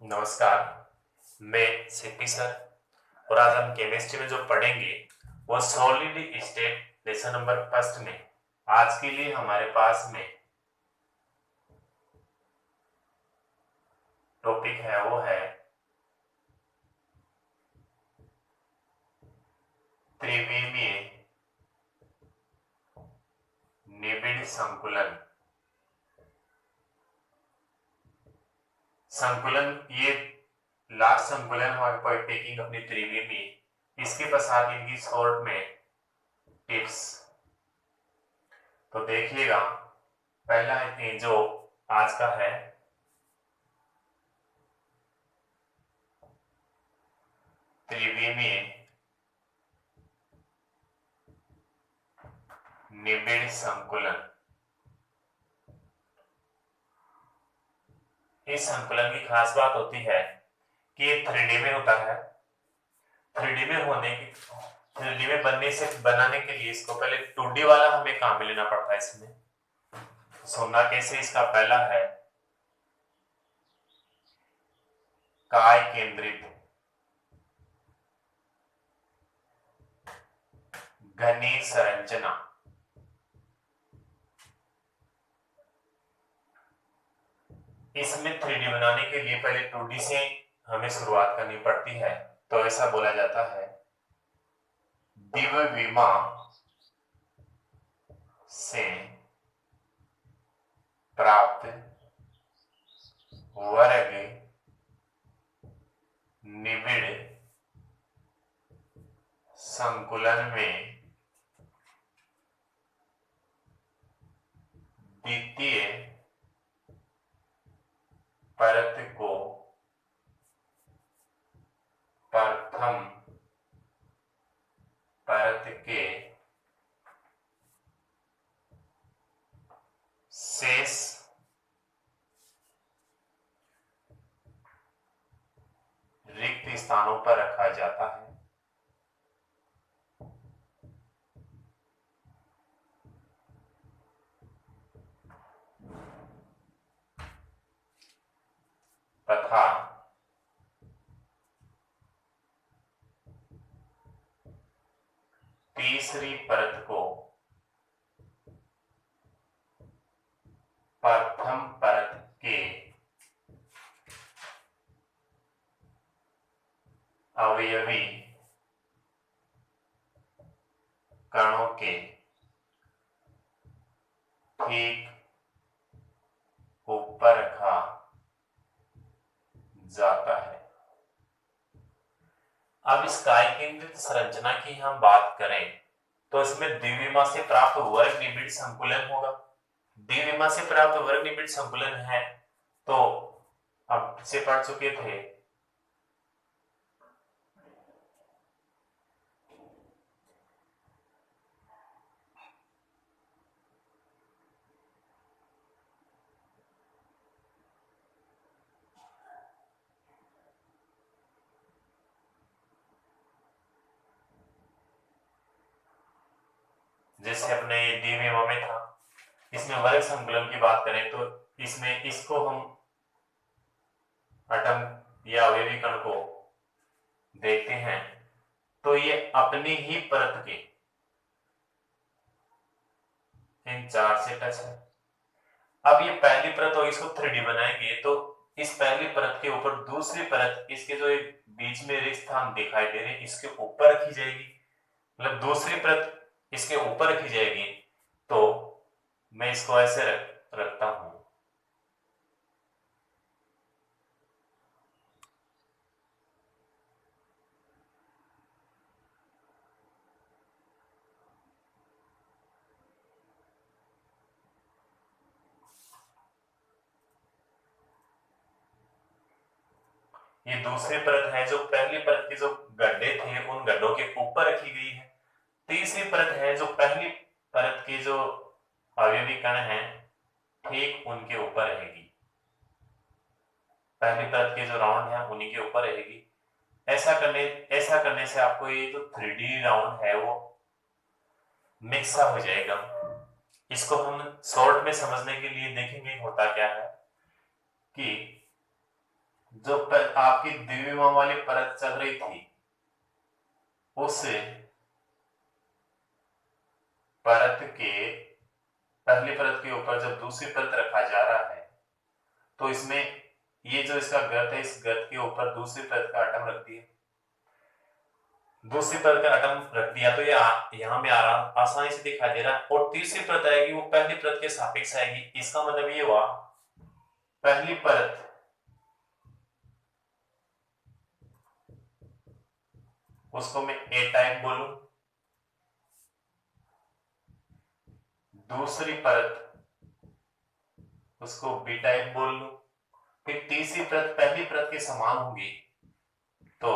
नमस्कार। मैं CP sir और आज हम केमिस्ट्री में जो पढ़ेंगे वो solid state lesson number first में आज के लिए हमारे पास में टॉपिक है वो है त्रिविमीय निबिड़ संकुलन। संकुलन ये लास्ट संकुलन हमारे पास टेकिंग अपनी त्रिविमीय, इसके पश्चात इनकी शॉर्ट में टिप्स। तो देखिएगा, पहला जो आज का है त्रिविमीय निबिड़ संकुलन। इस संकुलन की खास बात होती है कि ये 3D में होता है। 3D में होने की 3D में बनाने के लिए इसको पहले 2D वाला हमें काम में लेना पड़ता है। इसमें सोना कैसे, इसका पहला है काय केंद्रित घनी संरचना। इसमें 3D बनाने के लिए पहले 2D से हमें शुरुआत करनी पड़ती है। तो ऐसा बोला जाता है द्विविमा से प्राप्त वर्ग निबिड़ संकुलन में द्वितीय परत को प्रथम परत के शेष रिक्त स्थानों पर रखा जाता है। तथा तीसरी परत को प्रथम परत के अवयवी कणों के ठीक ऊपर रखा जाता है। अब इस काय केंद्रित संरचना की हम बात करें तो इसमें द्विविमा से प्राप्त वर्ग निबिड़ संकुलन होगा। द्विविमा से प्राप्त वर्ग निबिड़ संकुलन है तो अब से पढ़ चुके थे जैसे अपने द्विविमा में था। इसमें वर्ग संकुलन की बात करें तो इसमें इसको हम एटम या अवयवी कण को देखते हैं तो ये अपनी ही परत के इन चार से टच है। अब ये पहली परत होगी, इसको 3D बनाएंगे तो इस पहली परत के ऊपर दूसरी परत, इसके जो एक बीच में रिक्त स्थान दिखाई दे रहे हैं इसके ऊपर रखी जाएगी। मतलब दूसरी परत इसके ऊपर रखी जाएगी। तो मैं इसको ऐसे रखता हूं। ये दूसरी परत है जो पहली परत के जो गड्ढे थे उन गड्ढों के ऊपर रखी गई है। तीसरी परत है जो पहली परत के जो अवयवी कण हैं ठीक उनके ऊपर रहेगी। पहली परत के जो राउंड है उन्हीं के ऊपर रहेगी। ऐसा करने से आपको ये जो 3D राउंड है वो मिक्स हो जाएगा। इसको हम शॉर्ट में समझने के लिए देखेंगे होता क्या है कि जो आपकी द्विविमा वाली परत चल रही थी उस परत के पहली परत के ऊपर जब दूसरी परत रखा जा रहा है तो इसमें ये जो इसका गर्त है, इस गर्त के ऊपर दूसरी परत का एटम रख दिया, दूसरी परत का एटम रख दिया तो ये यहाँ में आराम आसानी से दिखाई दे रहा है। और तीसरी परत आएगी वो पहली परत के सापेक्ष आएगी। इसका मतलब ये हुआ पहली परत उसको मैं ए टाइप बोलूं, दूसरी परत उसको बी टाइप बोल लूं, फिर तीसरी परत पहली परत के समान होगी तो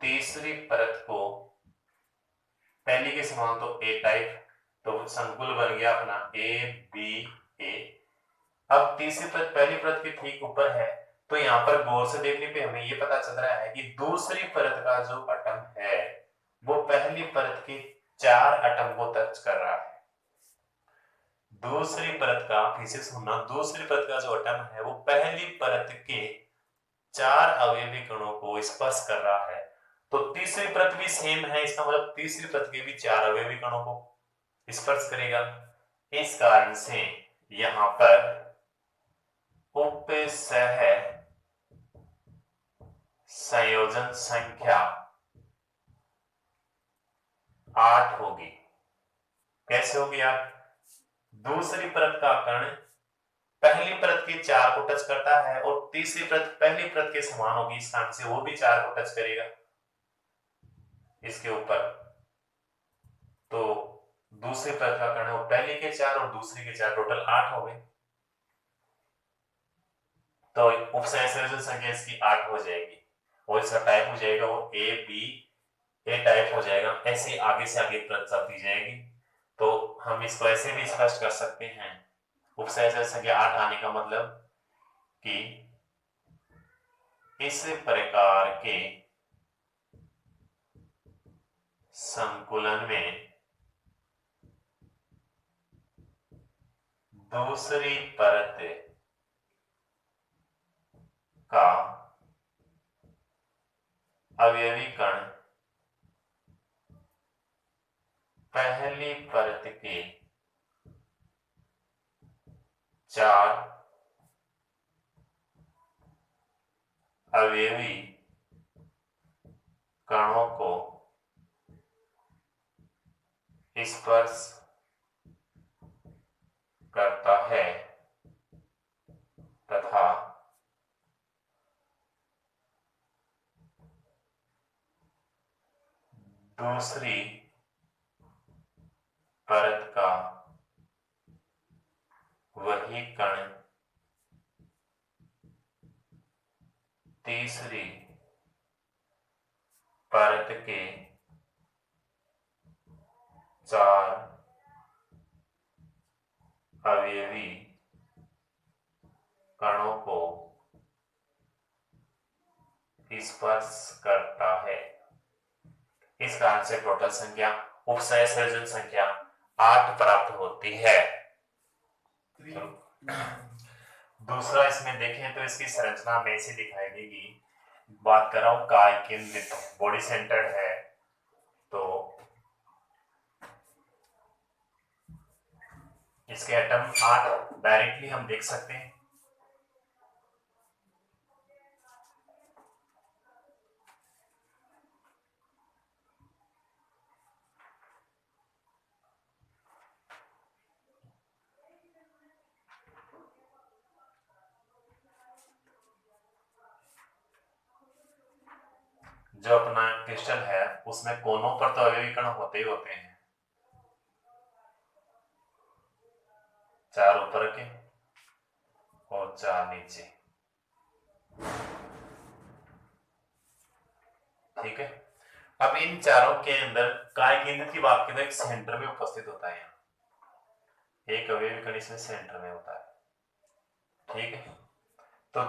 तीसरी परत को पहली के समान तो ए टाइप, तो संकुल बन गया अपना ए बी ए। अब तीसरी परत पहली परत के ठीक ऊपर है तो यहां पर गौर से देखने पे हमें ये पता चल रहा है कि दूसरी परत का जो एटम है वो पहली परत के 4 एटम को टच कर रहा है। दूसरी परत का, फिर से सुनना, दूसरी परत का जो एटम है वो पहली परत के 4 अवयवी कणों को स्पर्श कर रहा है। तो तीसरी परत भी सेम है, इसका मतलब तीसरी परत के भी 4 अवयवी कणों को स्पर्श करेगा। इस कारण से यहां पर उपसह संयोजन संख्या 8 होगी। कैसे होगी यार? दूसरी परत का कण पहली परत के 4 को टच करता है और तीसरी परत पहली परत के समान होगी, इस कारण से वो भी 4 को टच करेगा इसके ऊपर। तो दूसरी परत का कण है वो पहली के 4 और दूसरी के 4, टोटल 8 हो गए। तो उपसंयोजन संयोजन संख्या इसकी 8 हो जाएगी और इसका टाइप हो जाएगा वो ए बी ए टाइप हो जाएगा। ऐसे आगे से आगे परत चलती जाएगी। तो हम इसको ऐसे भी स्पष्ट कर सकते हैं, उपसंयोजन संख्या 8 आने का मतलब कि इस प्रकार के संकुलन में दूसरी परत का अवयवी कण पहली परत के 4 अवयवी कणों को स्पर्श करता है तथा दूसरी परत का वही कण तीसरी परत के 4 अवयवी कणों को स्पर्श करता है। इस कारण से टोटल संख्या, उपसंयोजन संख्या 8 प्राप्त होती है। दूसरा इसमें देखें तो इसकी संरचना में से दिखाई देगी। बात कर रहा हूं काय केंद्रित, बॉडी सेंटर्ड है। तो इसके एटम 8 डायरेक्टली हम देख सकते हैं। जो अपना क्रिस्टल है उसमें कोनों पर तो अवयवी कण होते ही होते हैं, 4 ऊपर के और 4 नीचे। ठीक है। अब इन चारों के अंदर काय केंद्र की बात करें, एक सेंटर में उपस्थित होता है, यहाँ एक अवयवी कण इसमें सेंटर में होता है। ठीक है। तो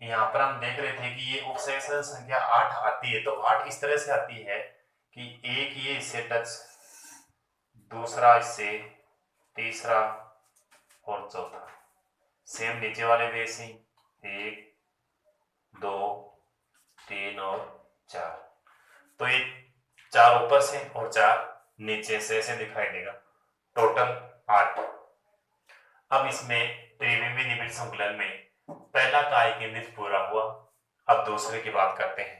यहाँ पर हम देख रहे थे कि ये उपसंयोजन संख्या 8 आती है। तो 8 इस तरह से आती है कि एक ये इससे टच, दूसरा इससे, तीसरा और चौथा। सेम नीचे वाले भी ऐसे ही, 1 2 3 और 4। तो ये 4 ऊपर से और 4 नीचे से ऐसे दिखाई देगा, टोटल 8। अब इसमें त्रिविमीय निबिड़ संकुलन में पहला काय केंद्रित पूरा हुआ। अब दूसरे की बात करते हैं।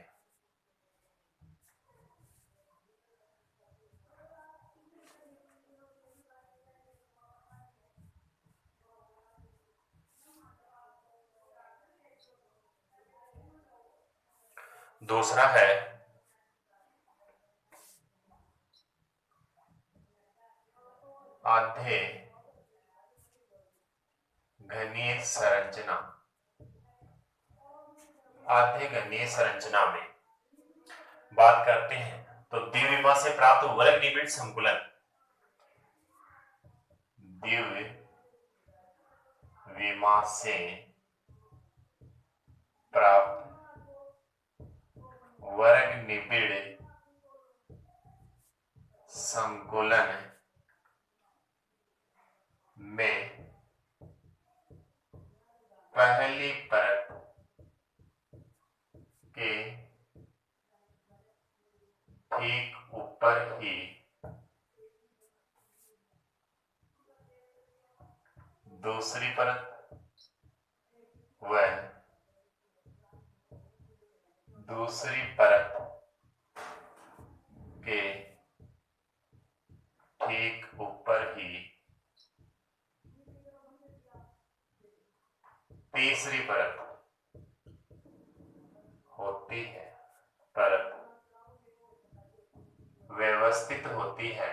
दूसरा है आधे घनीय संरचना। आधे घनीय संरचना में बात करते हैं तो द्विविमा से प्राप्त वर्ग निबिड़ संकुलन, द्विविमा से प्राप्त वर्ग निबिड़ संकुलन में पहली परत के ठीक ऊपर ही दूसरी परत व दूसरी परत के ठीक ऊपर ही तीसरी परत होती है। परत व्यवस्थित होती है।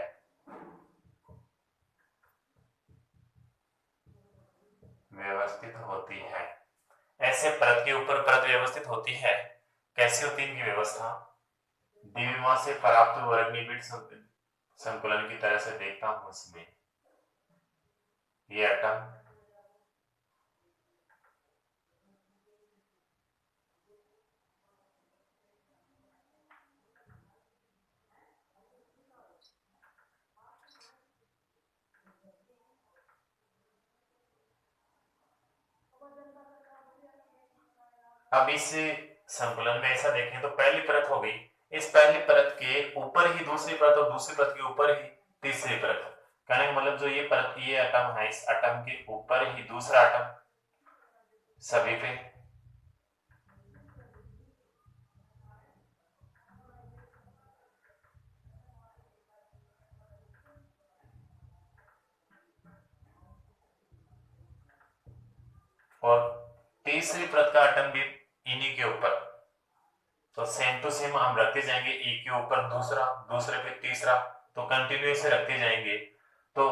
व्यवस्थित होती है। ऐसे परत के ऊपर परत व्यवस्थित होती है। कैसे होती है इनकी व्यवस्था? द्विविमा से प्राप्त वर्ग निबिड़ संकुलन की तरह से देखता हूं इसमें ये एटम अब इस संकुलन में ऐसा देखें तो पहली परत हो गई, इस पहली परत के ऊपर ही दूसरी परत और दूसरी परत के ऊपर ही तीसरी परत। कहने का मतलब जो ये परत, ये एटम है, इस एटम के ऊपर ही दूसरा एटम सभी पे। और तीसरी परत का एटम भी इन्हीं के ऊपर। तो सेम टू सेम हम रखते जाएंगे, एक के ऊपर दूसरा, दूसरे पे तीसरा, तो कंटिन्यूस रखते जाएंगे। तो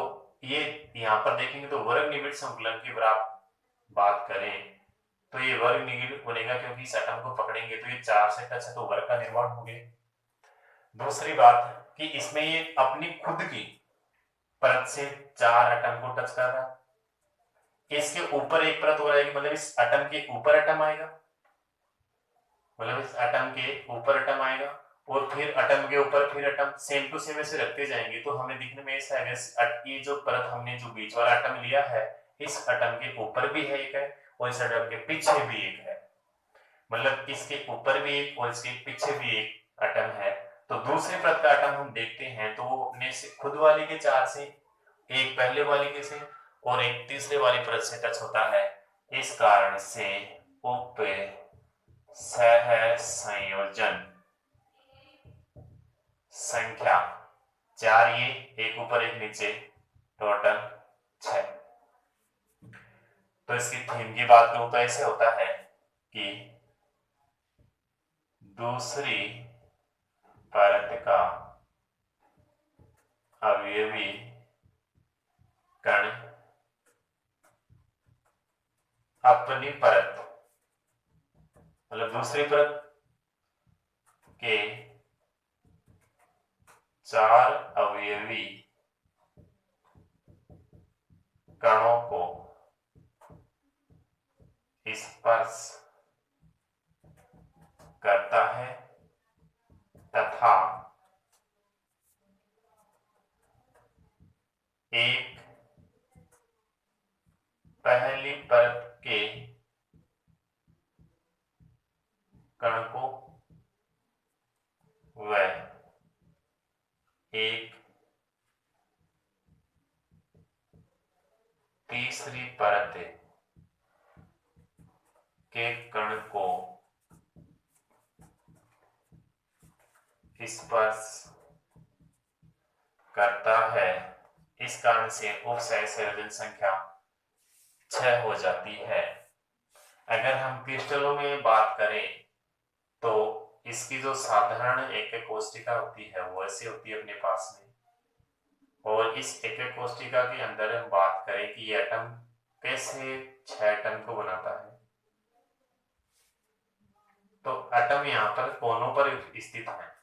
ये यहाँ पर देखेंगे तो वर्ग निबिड़ संकुलन की बात करें तो ये वर्ग निबिड़ बनेगा, क्योंकि इस एटम को पकड़ेंगे तो ये 4 से टच है तो वर्ग का निर्माण हो गया। दूसरी बात कि इसमें ये अपनी खुद की परत से 4 एटम को टच कर रहा है। इसके ऊपर एक परत हो जाएगी, मतलब इस एटम के ऊपर एटम आएगा, मतलब इस एटम के ऊपर एटम आएगा और फिर एटम के ऊपर फिर एटम, सेम टू सेम ऐसे रखते जाएंगे। तो हमें दिखने में ऐसा है ये जो परत हमने जो बीच वाला एटम लिया है, इस एटम के ऊपर भी है एक है और इस एटम के पीछे भी एक है, मतलब इसके ऊपर भी एक और इसके पीछे भी एक एटम है। तो दूसरे परत का एटम हम देखते हैं तो वो अपने से खुद वाले के 4 से, एक पहले वाले के से और एक तीसरे वाली परत से टच होता है। इस कारण से उप सह संयोजन संख्या 4, ये एक ऊपर एक नीचे, टोटल 6। तो इसकी थीम की बात करूं तो ऐसे होता है कि दूसरी परत का अवयवी कण अपनी परत, मतलब दूसरी परत के 4 अवयवी कणों को स्पर्श करता है तथा एक पहली परत के कण को व एक तीसरी परत के कण को स्पर्श करता है, इस कारण से उपसहज संयोजन संख्या 6 हो जाती है। अगर हम क्रिस्टलों में बात करें तो इसकी जो साधारण एकक कोष्ठिका होती है वो ऐसी होती है अपने पास में, और इस एकक कोष्ठिका के अंदर हम बात करें कि ये एटम कैसे 6 एटम को बनाता है, तो एटम यहाँ पर कोनों पर स्थित है,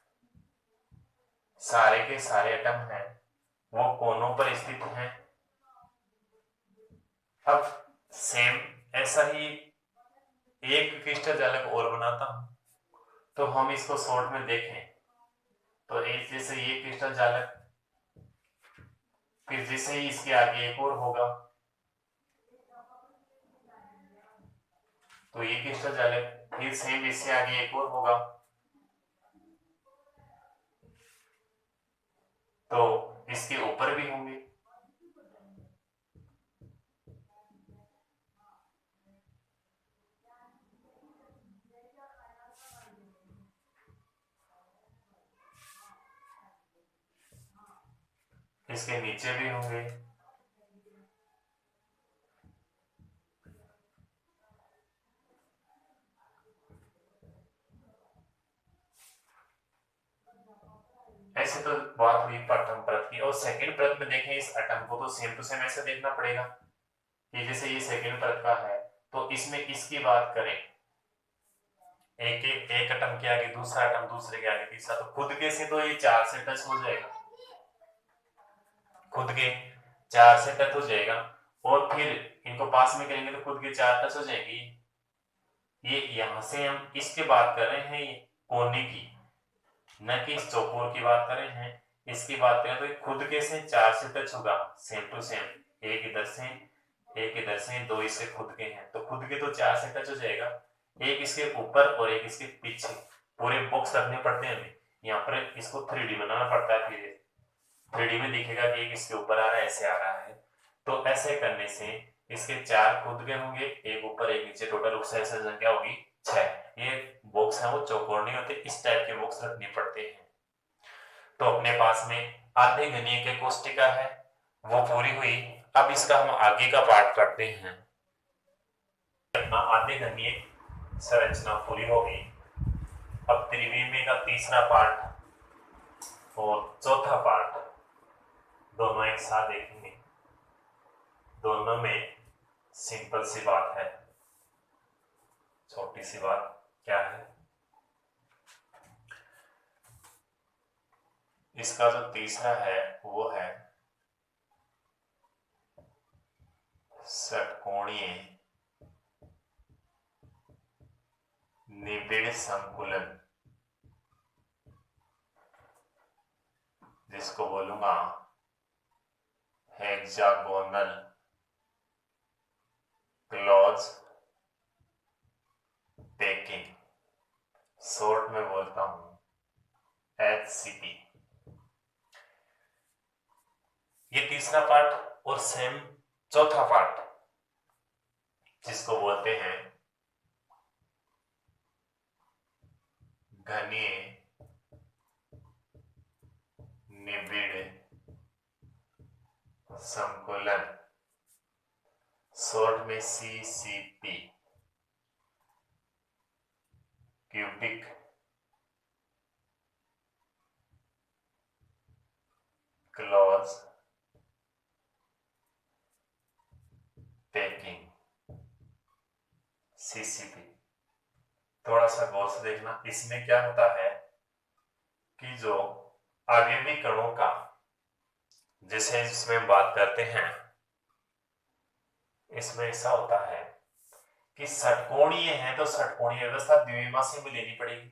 सारे के सारे एटम हैं वो कोनों पर स्थित हैं। अब सेम ऐसा ही एक क्रिस्टल जालक और बनाता हूं, तो हम इसको शॉर्ट में देखें तो एक जैसे ये क्रिस्टल जालक, फिर जैसे ही इसके आगे एक और होगा तो ये क्रिस्टल जालक, फिर सेम इससे आगे एक और होगा, तो इसके ऊपर भी होंगे। इसके नीचे भी होंगे। ऐसे तो बात हुई प्रथम परत की, और सेकंड परत में देखें इस एटम को तो सेम टू सेम ऐसे देखना पड़ेगा कि जैसे ये सेकंड परत का है तो इसमें इसकी बात करें, एक एटम के आगे दूसरा एटम, दूसरे के आगे तीसरा, तो खुद के से तो ये 4 से टच हो जाएगा, खुद के 4 से टच हो जाएगा, और फिर इनको पास में करेंगे तो खुद के 4 टच हो जाएंगी। ये यहां से हम इसके बात कर रहे हैं ये कोने की, न कि इस चौकोर की बात कर रहे हैं। इसकी बात करें तो खुद के से 4 से टच होगा, सेम टू सेम, एक इधर से एक इधर से, दो इससे खुद के हैं तो खुद के तो 4 से टच हो जाएगा, एक इसके ऊपर और एक इसके पीछे, पूरे बॉक्स रखने पड़ते हैं हमें। यहाँ पर इसको 3D बनाना पड़ता है, फिर 3D में दिखेगा कि एक इसके ऊपर आ रहा है, ऐसे आ रहा है, तो ऐसे करने से इसके 4 खुद के होंगे, एक ऊपर एक नीचे, टोटल उपसहज संख्या होगी 6। ये बॉक्स है वो चौकोर नहीं होते, इस टाइप के बॉक्स रखने पड़ते हैं। तो अपने पास में आधे घनीय के कोष्ठिका है वो पूरी हुई। अब इसका हम आगे का पार्ट करते हैं। आधे घनीय संरचना पूरी हो गई। अब त्रिविमीय का तीसरा पार्ट और चौथा पार्ट दोनों एक साथ देखेंगे। दोनों में सिंपल सी बात है, छोटी सी बात क्या है, इसका जो तीसरा है वो है षटकोणीय निबिड़ संकुलन, जिसको बोलूंगा हेक्सागोनल क्लोज पैकिंग, शॉर्ट में बोलता हूं HCP। ये तीसरा पार्ट और सेम चौथा पार्ट जिसको बोलते हैं घनीय निबिड़ संकुलन, शॉर्ट में CCP, cubic close packing, CCP। थोड़ा सा गौर से देखना, इसमें क्या होता है कि जो अवयवी कणों का, जैसे इसमें हम बात करते हैं, इसमें ऐसा होता है कि षटकोणीय है तो षटकोणीय व्यवस्था द्विमासी में लेनी पड़ेगी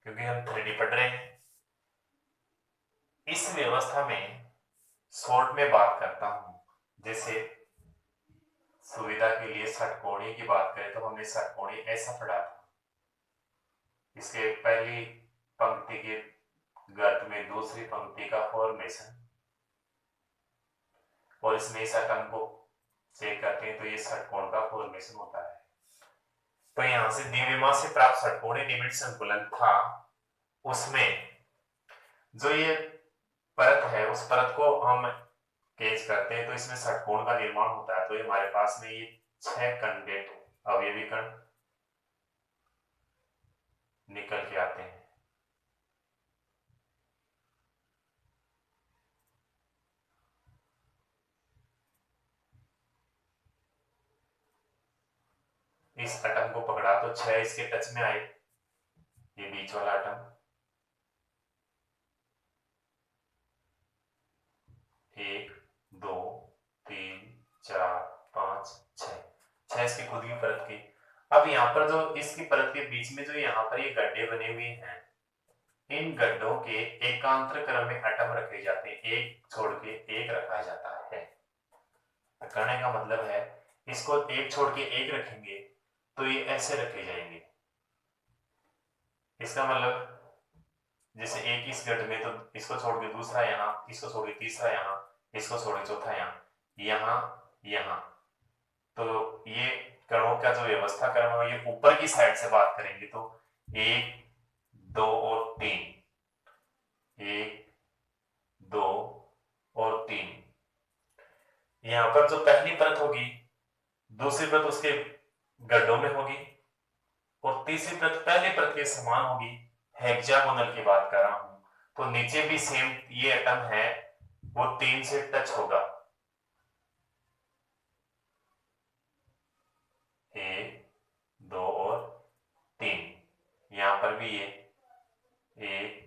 क्योंकि हम 3D पढ़ रहे हैं। इस व्यवस्था में शॉर्ट में बात करता हूं, जैसे सुविधा के लिए षटकोणीय की बात करें तो हमने षटकोणीय ऐसा पढ़ा था, इसके पहली पंक्ति के गर्त में दूसरी पंक्ति का फॉर्मेशन, और इसमें इस एटम को चेक करते हैं तो ये षटकोण का फॉर्मेशन होता है। तो यहां से द्विविमा से प्राप्त षटकोणीय निबिड़ संकुलन था, उसमें जो ये परत है उस परत को हम केच करते हैं तो इसमें षटकोण का निर्माण होता है। तो ये हमारे पास में ये 6 कंडेट अवयवी कण निकल के आते हैं। इस एटम को पकड़ा तो 6 इसके टच में आए, ये बीच वाला एटम, 1 2 3 4 5 6 इसकी खुद की परत की। अब यहाँ पर जो इसकी परत के बीच में जो यहाँ पर ये गड्ढे बने हुए हैं, इन गड्ढों के एकांतर क्रम में एटम रखे जाते हैं, एक छोड़ के एक रखा जाता है। कहने का मतलब है इसको एक छोड़ के एक रखेंगे तो ये ऐसे रखे जाएंगे। इसका मतलब जैसे एक इस गड्ढे में तो इसको छोड़ के दूसरा यहाँ, इसको छोड़ के तीसरा यहाँ, इसको छोड़ के चौथा यहाँ, यहाँ, तो ये कणों का जो व्यवस्था क्रम है ये ऊपर की साइड से बात करेंगे तो 1 2 और 3, 1 2 और 3। यहां पर जो पहली परत होगी दूसरी परत उसके गड्ढों में होगी, और तीसरी परत पहली परत के समान होगी। हेक्सागोनल की बात कर रहा हूं तो नीचे भी सेम ये एटम है वो 3 से टच होगा, 1 2 और 3। यहां पर भी ये 1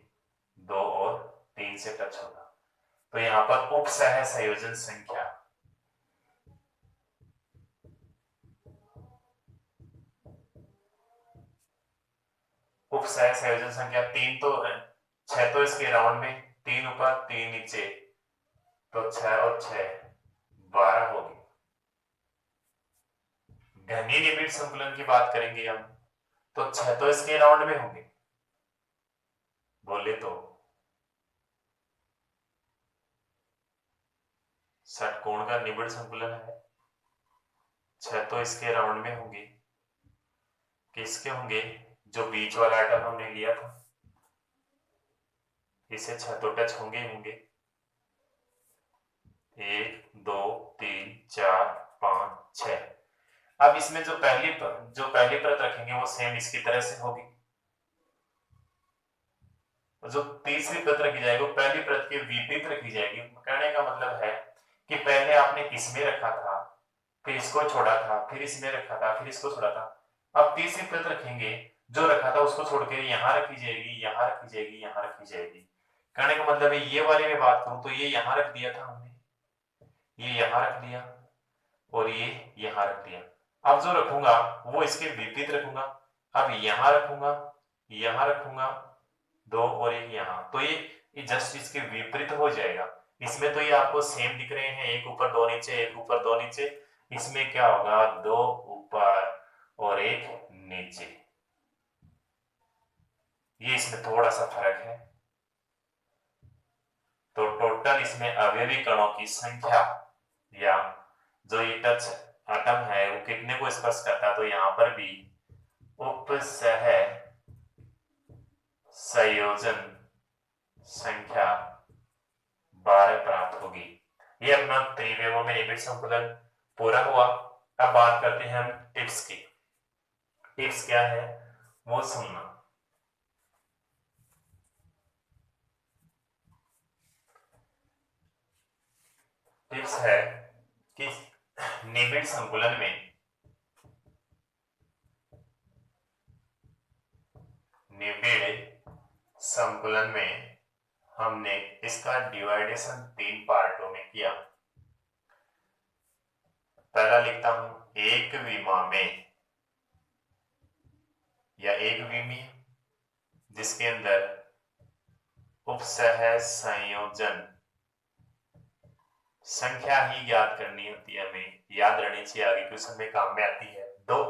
2 और 3 से टच होगा। तो यहां पर उपसह संयोजन संख्या उपसह संयोजन संख्या 3 तो 6 तो इसके राउंड में, 3 ऊपर 3 नीचे, तो 6 और 6 12 होगी। घनीय निबिड़ संकुलन की बात करेंगे हम तो 6 तो इसके राउंड में होंगे, बोले तो षटकोण का निबिड़ संकुलन है, 6 तो इसके राउंड में होंगे। किसके होंगे? जो बीच वाला एटम हमने लिया था इसे 6 तो टच होंगे होंगे, 1 2 3 4 5 6। अब इसमें जो पहली परत रखेंगे वो सेम इसकी तरह से होगी, जो तीसरी परत रखी जाएगी वो पहली परत के विपरीत रखी जाएगी। कहने का मतलब है कि पहले आपने इसमें रखा था, फिर इसको छोड़ा था, फिर इसमें रखा था, फिर इसको छोड़ा था। अब तीसरी परत रखेंगे, जो रखा था उसको छोड़ के यहाँ रखी जाएगी, यहाँ रखी जाएगी, यहाँ रखी जाएगी। कहने का मतलब है ये वाली में बात करूं तो ये यहाँ रख दिया था हमने, ये यहाँ रख दिया और ये यहाँ रख दिया। अब जो रखूंगा वो इसके विपरीत रखूंगा, अब यहाँ रखूंगा, यहाँ रखूंगा, 2 और 1 यहाँ, तो ये जस्ट इसके विपरीत हो जाएगा। इसमें तो ये आपको सेम दिख रहे हैं, एक ऊपर 2 नीचे, एक ऊपर 2 नीचे। इसमें क्या होगा? 2 ऊपर और 1 नीचे। ये इसमें थोड़ा सा फर्क है। तो टोटल इसमें अवयवी कणों की संख्या या जो ये टच एटम है वो कितने को स्पर्श करता है, तो यहां पर भी उपसह संयोजन संख्या 12 प्राप्त होगी। ये अपना त्रिविम में निबिड़ संकुलन पूरा हुआ। अब बात करते हैं हम टिप्स की। टिप्स क्या है वो सुनना। टिप्स है कि निबिड़ संकुलन में हमने इसका डिवाइडेशन 3 पार्टों में किया। पहला लिखता हूं एक विमा में या एक विमी जिसके अंदर उपसह संयोजन संख्या ही याद करनी होती है, हमें याद रहनी चाहिए, आगे क्वेश्चन में काम में आती है। 2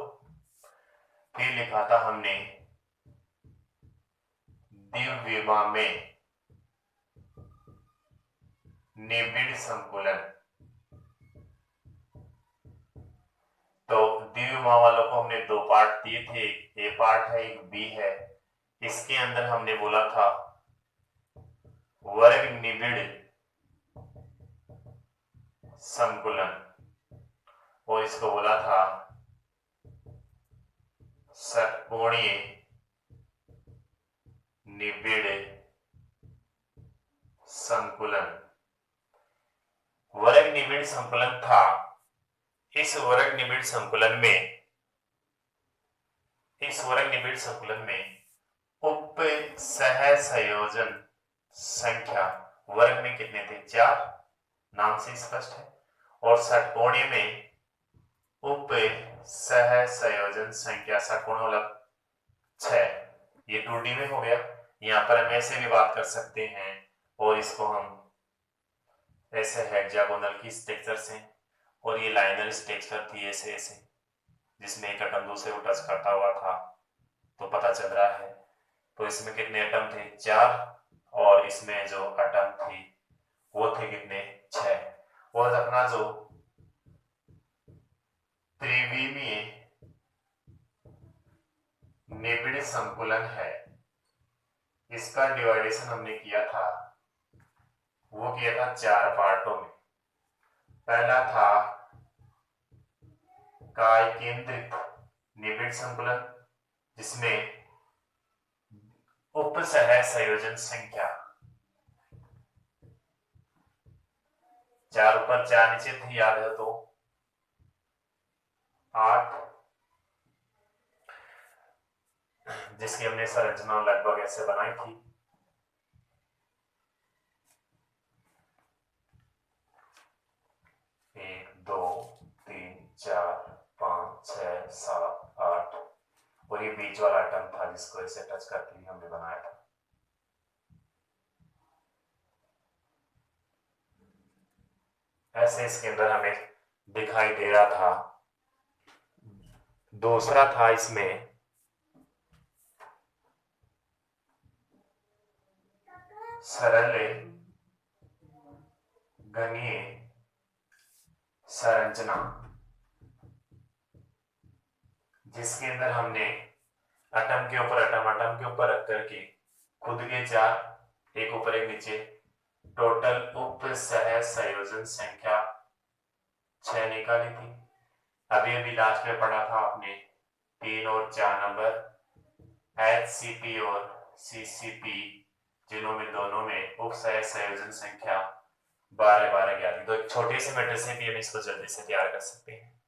फिर लिखा था हमने द्विविमा में निबिड़ संकुलन। तो द्विविमा वालों को हमने दो पार्ट दिए थे, ए पार्ट है एक बी है। इसके अंदर हमने बोला था वर्ग निबिड़ संकुलन और इसको बोला था षटकोणीय निबिड़ संकुलन। वर्ग निबिड़ संकुलन था। इस वर्ग निबिड़ संकुलन में उप सहसंयोजन संख्या वर्ग में कितने थे? 4, नाम से स्पष्ट है। और षटकोणीय में उप सहसंयोजन संख्या षटकोण मतलब 6। ये 2D में हो गया। यहाँ पर हम ऐसे भी बात कर सकते हैं और इसको हम ऐसे हेक्सागोनल की स्ट्रक्चर से, और ये लाइनल स्ट्रक्चर थी ऐसे ऐसे, जिसमें एक एटम दूसरे को टच करता हुआ था, तो पता चल रहा है। तो इसमें कितने एटम थे? 4, और इसमें जो एटम थी वो थे कितने? 6। और अपना जो त्रिविमीय निबिड़ संकुलन है, इसका डिवाइडेशन हमने किया था, वो किया था 4 पार्टों में। पहला था काय केंद्रित निबिड़ संकुलन, जिसमें उप सहसंयोजन संख्या 4 ऊपर 4 नीचे थी, याद है तो 8, जिसकी हमने संरचना लगभग ऐसे बनाई थी। एक, 2, 3, 4, 5, 6, 7, 8, और ये बीच वाला आइटम था जिसको ऐसे टच करके भी हमने बनाया था। ऐसे इसके अंदर हमें दिखाई दे रहा था। दूसरा था इसमें सरल घनीय संरचना, जिसके अंदर हमने एटम के ऊपर रख करके खुद के 4, एक ऊपर एक नीचे, टोटल उप सहसंयोजन संख्या 6 निकाली थी। अभी लास्ट में पढ़ा था आपने 3 और 4 नंबर HCP और CCP, जिन्हों में दोनों में उप सहसंयोजन संख्या 12 12 ज्ञात थी। तो एक छोटे से मैटर से भी हम इसको जल्दी से तैयार कर सकते हैं।